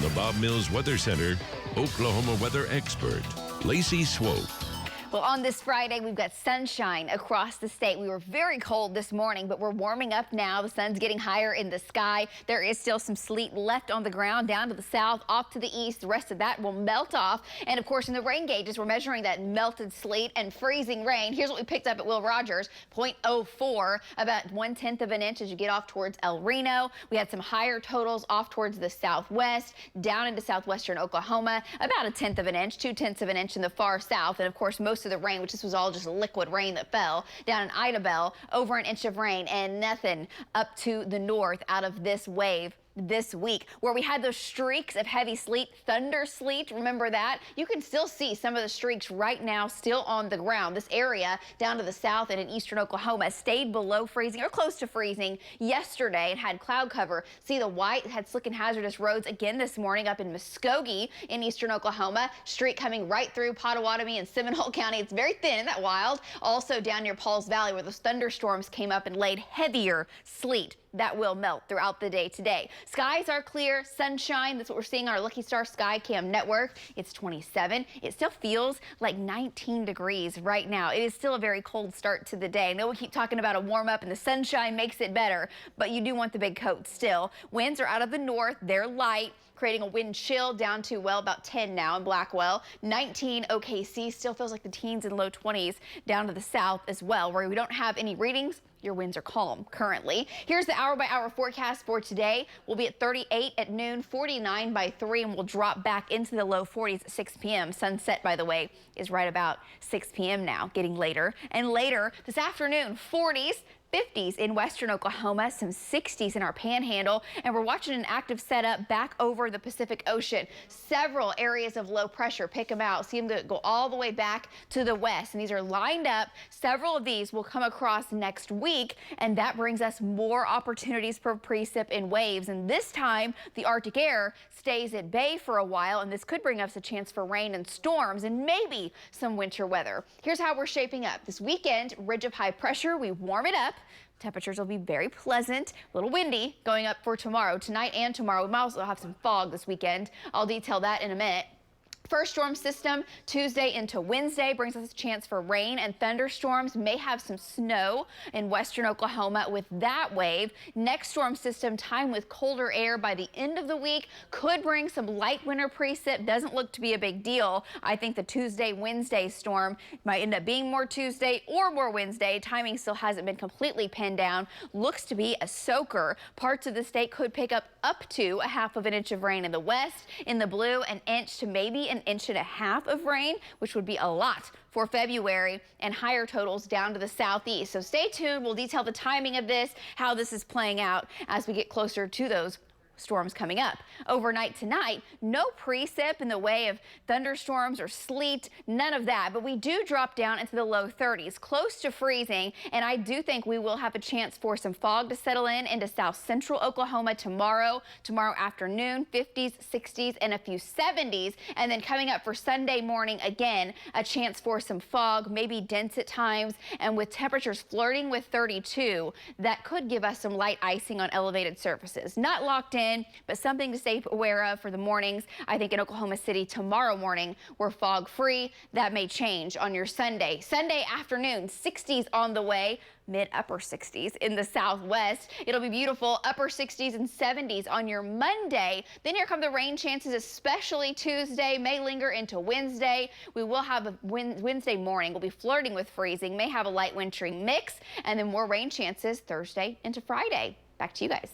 the Bob Mills Weather Center, Oklahoma weather expert, Lacey Swope. Well, on this Friday, we've got sunshine across the state. We were very cold this morning, but we're warming up now. The sun's getting higher in the sky. There is still some sleet left on the ground down to the south, off to the east. The rest of that will melt off. And of course, in the rain gauges, we're measuring that melted sleet and freezing rain. Here's what we picked up at Will Rogers, 0.04, about 1/10 of an inch as you get off towards El Reno. We had some higher totals off towards the southwest, down into southwestern Oklahoma, about 1/10 of an inch, 2/10 of an inch in the far south. And of course, most of the rain, which this was all just liquid rain that fell down in Idabel, over 1 inch of rain, and nothing up to the north out of this wave this week, where we had those streaks of heavy sleet, thunder sleet. Remember that? You can still see some of the streaks right now still on the ground. This area down to the south and in eastern Oklahoma stayed below freezing or close to freezing yesterday and had cloud cover. See the white had slick and hazardous roads again this morning up in Muskogee in eastern Oklahoma. Streak coming right through Pottawatomie and Seminole County. It's very thin, isn't that wild? Also down near Pauls Valley where those thunderstorms came up and laid heavier sleet. That will melt throughout the day today. Skies are clear, sunshine. That's what we're seeing on our Lucky Star Sky Cam network. It's 27. It still feels like 19 degrees right now. It is still a very cold start to the day. I know we keep talking about a warm up and the sunshine makes it better, but you do want the big coat still. Winds are out of the north. They're light, creating a wind chill down to, well, about 10 now in Blackwell. 19 OKC, still feels like the teens and low 20s down to the south as well, where we don't have any readings. Your winds are calm currently. Here's the hour-by-hour forecast for today. We'll be at 38 at noon, 49 by 3, and we'll drop back into the low 40s at 6 p.m. Sunset, by the way, is right about 6 p.m. now, getting later and later. This afternoon, 40s. 50s in western Oklahoma, some 60s in our panhandle, and we're watching an active setup back over the Pacific Ocean. Several areas of low pressure, pick them out, see them go all the way back to the west, and these are lined up. Several of these will come across next week, and that brings us more opportunities for precip and waves, and this time the Arctic air stays at bay for a while, and this could bring us a chance for rain and storms and maybe some winter weather. Here's how we're shaping up. This weekend, ridge of high pressure, we warm it up. Temperatures will be very pleasant, a little windy going up for tomorrow. Tonight and tomorrow, we might also have some fog this weekend. I'll detail that in a minute. First storm system Tuesday into Wednesday brings us a chance for rain and thunderstorms. May have some snow in western Oklahoma with that wave. Next storm system, time with colder air by the end of the week, could bring some light winter precip. Doesn't look to be a big deal. I think the Tuesday-Wednesday storm might end up being more Tuesday or more Wednesday. Timing still hasn't been completely pinned down. Looks to be a soaker. Parts of the state could pick up to 1/2 of an inch of rain in the west. In the blue, 1 inch to maybe 1.5 inches of rain, which would be a lot for February, and higher totals down to the southeast. So stay tuned. We'll detail the timing of this, how this is playing out as we get closer to those storms coming up. Overnight tonight, no precip in the way of thunderstorms or sleet, none of that, but we do drop down into the low 30s, close to freezing, and I do think we will have a chance for some fog to settle in into south central Oklahoma tomorrow afternoon, 50s, 60s, and a few 70s, and then coming up for Sunday morning, again, a chance for some fog, maybe dense at times, and with temperatures flirting with 32, that could give us some light icing on elevated surfaces. Not locked in, but something to stay aware of for the mornings. I think in Oklahoma City tomorrow morning, we're fog free. That may change on your Sunday. Sunday afternoon, 60s on the way. Mid-upper 60s in the southwest. It'll be beautiful, upper 60s and 70s on your Monday. Then here come the rain chances, especially Tuesday, may linger into Wednesday. We will have a Wednesday morning. We'll be flirting with freezing, may have a light wintry mix, and then more rain chances Thursday into Friday. Back to you guys.